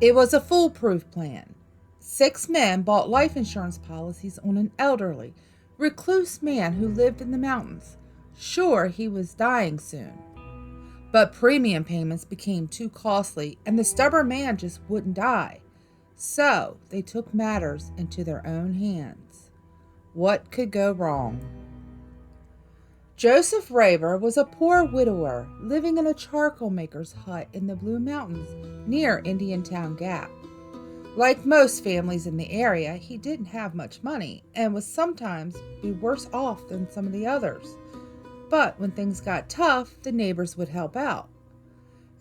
It was a foolproof plan. 6 men bought life insurance policies on an elderly, recluse man who lived in the mountains, sure he was dying soon. But premium payments became too costly, and the stubborn man just wouldn't die. So they took matters into their own hands. What could go wrong? Joseph Raver was a poor widower living in a charcoal maker's hut in the Blue Mountains near Indiantown Gap. Like most families in the area, he didn't have much money and would sometimes be worse off than some of the others. But when things got tough, the neighbors would help out.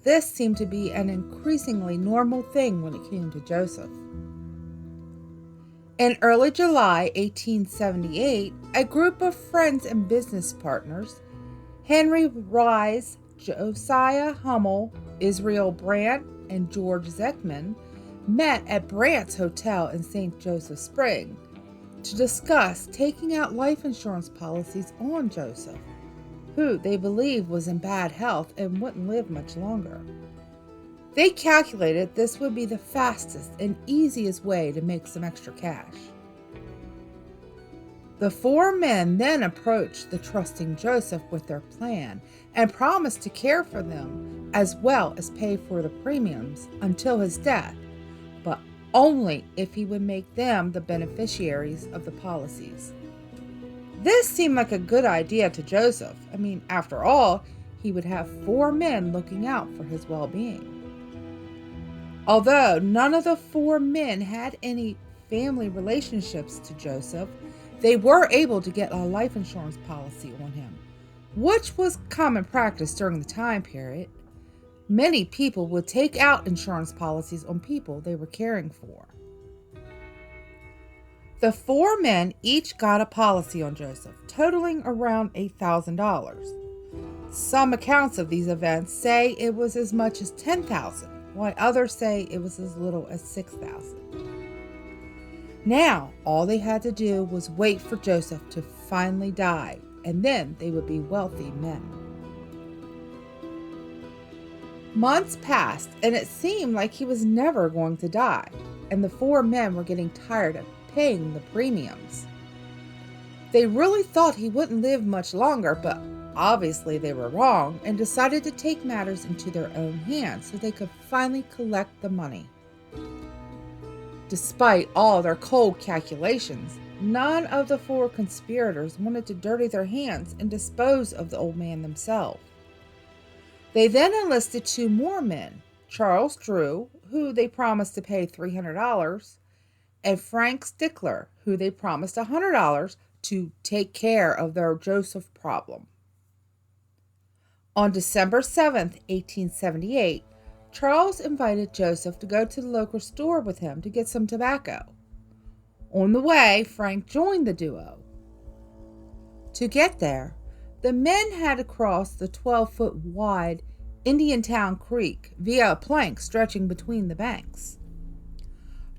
This seemed to be an increasingly normal thing when it came to Joseph. In early July 1878, a group of friends and business partners, Henry Rise, Josiah Hummel, Israel Brandt, and George Zeckman, met at Brandt's Hotel in St. Joseph Spring to discuss taking out life insurance policies on Joseph, who they believed was in bad health and wouldn't live much longer. They calculated this would be the fastest and easiest way to make some extra cash. The 4 men then approached the trusting Joseph with their plan and promised to care for them as well as pay for the premiums until his death, but only if he would make them the beneficiaries of the policies. This seemed like a good idea to Joseph. After all, he would have 4 men looking out for his well-being. Although none of the 4 men had any family relationships to Joseph, they were able to get a life insurance policy on him, which was common practice during the time period. Many people would take out insurance policies on people they were caring for. The 4 men each got a policy on Joseph, totaling around $8,000. Some accounts of these events say it was as much as $10,000, while others say it was as little as $6,000. Now, all they had to do was wait for Joseph to finally die, and then they would be wealthy men. Months passed, and it seemed like he was never going to die, and the 4 men were getting tired of paying the premiums. They really thought he wouldn't live much longer, but obviously they were wrong and decided to take matters into their own hands so they could finally collect the money. Despite all their cold calculations, none of the 4 conspirators wanted to dirty their hands and dispose of the old man themselves. They then enlisted 2 more men, Charles Drew, who they promised to pay $300, and Frank Stickler, who they promised $100 to take care of their Joseph problem. On December 7th, 1878, Charles invited Joseph to go to the local store with him to get some tobacco. On the way, Frank joined the duo. To get there, the men had to cross the 12-foot wide Indiantown Creek via a plank stretching between the banks.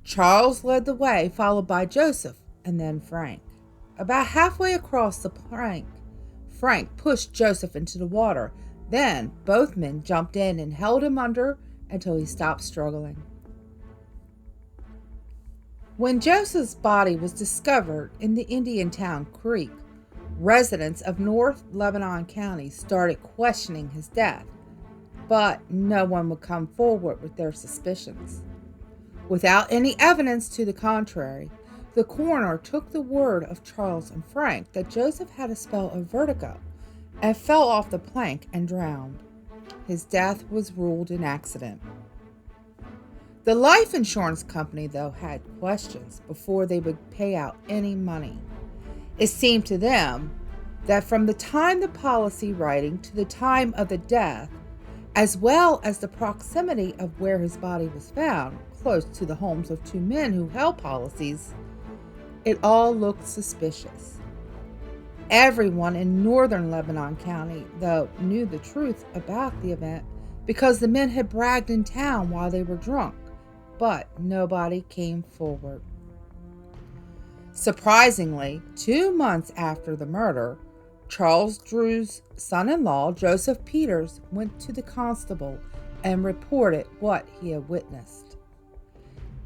Charles led the way, followed by Joseph and then Frank. About halfway across the plank, Frank pushed Joseph into the water. Then both men jumped in and held him under until he stopped struggling. When Joseph's body was discovered in the Indiantown Creek, residents of North Lebanon County started questioning his death, but no one would come forward with their suspicions. Without any evidence to the contrary, the coroner took the word of Charles and Frank that Joseph had a spell of vertigo and fell off the plank and drowned. His death was ruled an accident. The life insurance company, though, had questions before they would pay out any money. It seemed to them that from the time the policy writing to the time of the death, as well as the proximity of where his body was found, close to the homes of 2 men who held policies, it all looked suspicious. Everyone in northern Lebanon County, though, knew the truth about the event because the men had bragged in town while they were drunk, but nobody came forward. Surprisingly, 2 months after the murder, Charles Drew's son-in-law, Joseph Peters, went to the constable and reported what he had witnessed.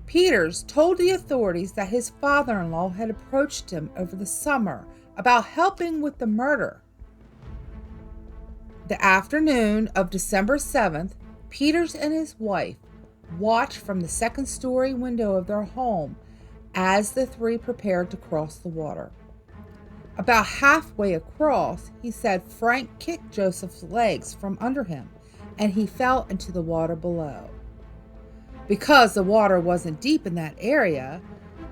Peters told the authorities that his father-in-law had approached him over the summer about helping with the murder. The afternoon of December 7th, Peters and his wife watched from the second-story window of their home as the three prepared to cross the water. About halfway across, he said Frank kicked Joseph's legs from under him, and he fell into the water below. Because the water wasn't deep in that area,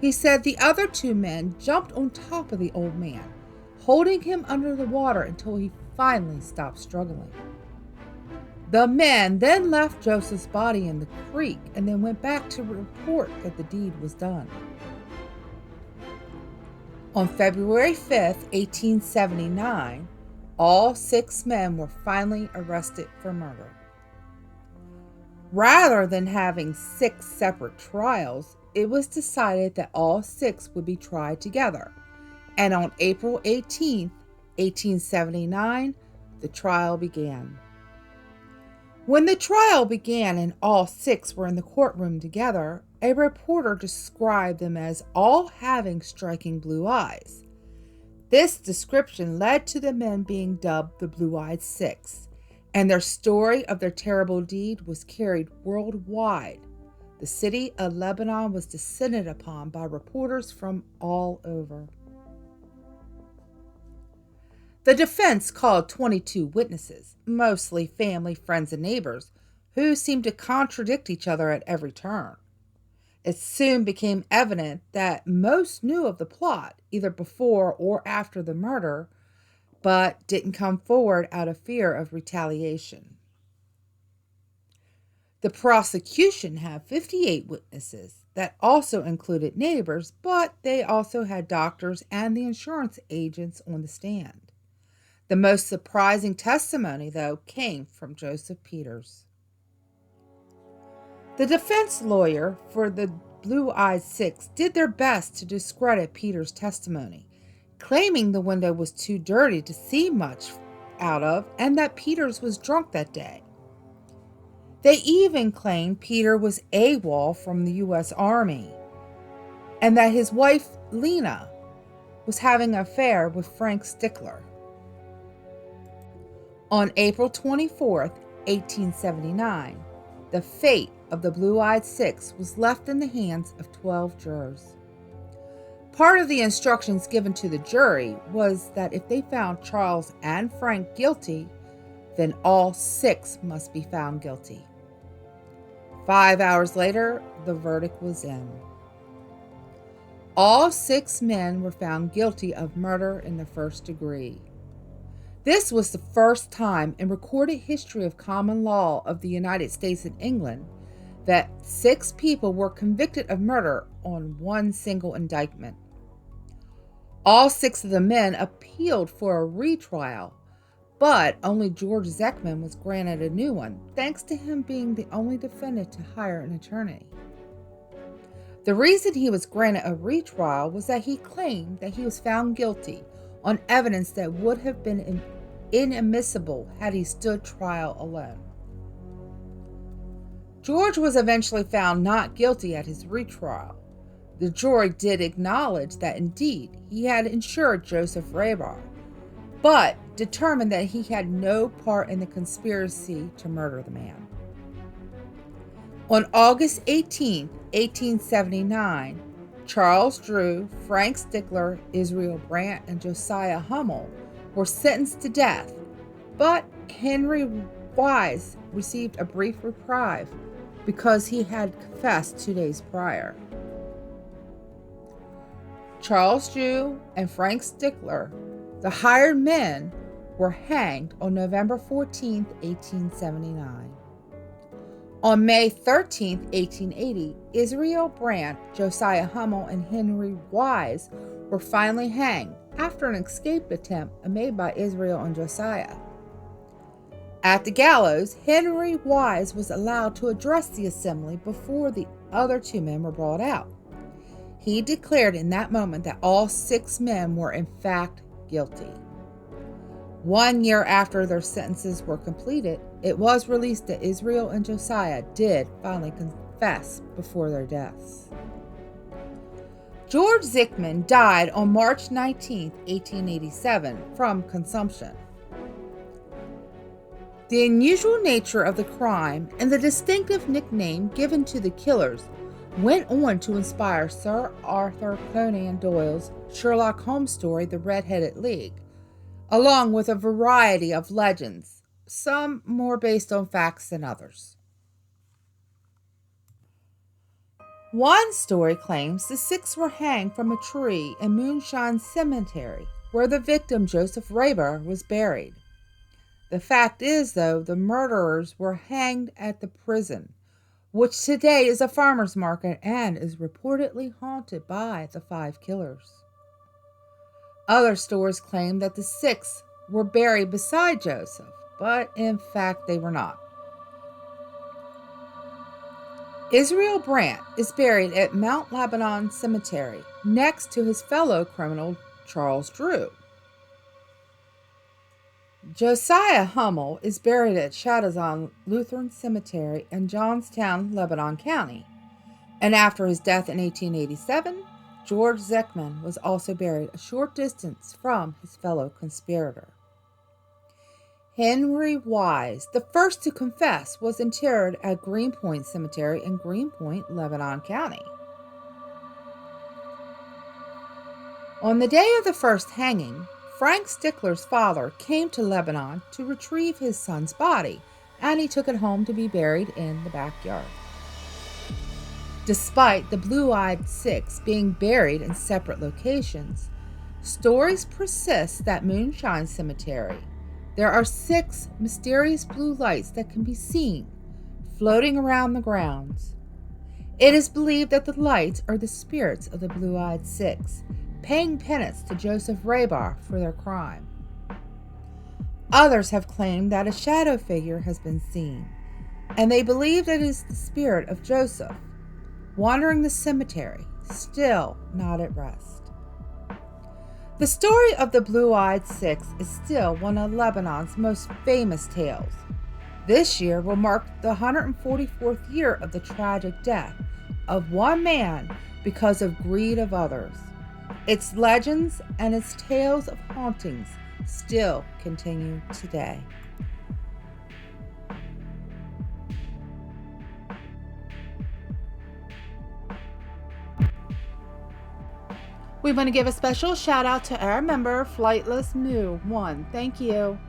he said the other two men jumped on top of the old man, holding him under the water until he finally stopped struggling. The men then left Joseph's body in the creek and then went back to report that the deed was done. On February 5th, 1879, all 6 men were finally arrested for murder. Rather than having 6 separate trials, it was decided that all 6 would be tried together. And on April 18, 1879, the trial began. When the trial began and all 6 were in the courtroom together, a reporter described them as all having striking blue eyes. This description led to the men being dubbed the Blue-Eyed Six, and their story of their terrible deed was carried worldwide. The city of Lebanon was descended upon by reporters from all over. The defense called 22 witnesses, mostly family, friends, and neighbors, who seemed to contradict each other at every turn. It soon became evident that most knew of the plot, either before or after the murder, but didn't come forward out of fear of retaliation. The prosecution had 58 witnesses that also included neighbors, but they also had doctors and the insurance agents on the stand. The most surprising testimony, though, came from Joseph Peters. The defense lawyer for the Blue-Eyed Six did their best to discredit Peters' testimony, claiming the window was too dirty to see much out of and that Peters was drunk that day. They even claimed Peter was AWOL from the U.S. Army and that his wife, Lena, was having an affair with Frank Stickler. On April 24, 1879, the fate of the Blue-Eyed Six was left in the hands of 12 jurors. Part of the instructions given to the jury was that if they found Charles and Frank guilty, then all 6 must be found guilty. 5 hours later, the verdict was in. All 6 men were found guilty of murder in the first degree. This was the first time in recorded history of common law of the United States and England that 6 people were convicted of murder on one single indictment. All 6 of the men appealed for a retrial, but only George Zeckman was granted a new one, thanks to him being the only defendant to hire an attorney. The reason he was granted a retrial was that he claimed that he was found guilty on evidence that would have been inadmissible had he stood trial alone. George was eventually found not guilty at his retrial. The jury did acknowledge that indeed he had insured Joseph Rabar, but determined that he had no part in the conspiracy to murder the man. On August 18, 1879, Charles Drew, Frank Stickler, Israel Brandt, and Josiah Hummel were sentenced to death, but Henry Wise received a brief reprieve because he had confessed 2 days prior. Charles Drew and Frank Stickler, the hired men, were hanged on November 14, 1879. On May 13, 1880, Israel Brandt, Josiah Hummel, and Henry Wise were finally hanged after an escape attempt made by Israel and Josiah. At the gallows, Henry Wise was allowed to address the assembly before the other 2 men were brought out. He declared in that moment that all 6 men were in fact guilty. 1 year after their sentences were completed, it was released that Israel and Josiah did finally confess confess before their deaths. George Zimmerman died on March 19, 1887, from consumption. The unusual nature of the crime and the distinctive nickname given to the killers went on to inspire Sir Arthur Conan Doyle's Sherlock Holmes story, The Red-Headed League, along with a variety of legends, some more based on facts than others. One story claims the six were hanged from a tree in Moonshine Cemetery, where the victim Joseph Raber was buried. The fact is, though, the murderers were hanged at the prison, which today is a farmer's market and is reportedly haunted by the five killers. Other stories claim that the six were buried beside Joseph, but in fact they were not. Israel Brandt is buried at Mount Lebanon Cemetery next to his fellow criminal Charles Drew. Josiah Hummel is buried at Shadazon Lutheran Cemetery in Johnstown, Lebanon County. And after his death in 1887, George Zimmerman was also buried a short distance from his fellow conspirator. Henry Wise, the first to confess, was interred at Greenpoint Cemetery in Greenpoint, Lebanon County. On the day of the first hanging, Frank Stickler's father came to Lebanon to retrieve his son's body, and he took it home to be buried in the backyard. Despite the Blue-Eyed Six being buried in separate locations, stories persist that Moonshine Cemetery, there are 6 mysterious blue lights that can be seen floating around the grounds. It is believed that the lights are the spirits of the Blue-Eyed Six, paying penance to Joseph Raber for their crime. Others have claimed that a shadow figure has been seen, and they believe that it is the spirit of Joseph, wandering the cemetery, still not at rest. The story of the Blue-Eyed Six is still one of Lebanon's most famous tales. This year will mark the 144th year of the tragic death of one man because of greed of others. Its legends and its tales of hauntings still continue today. We want to give a special shout out to our member, Flightless Moo 1. Thank you.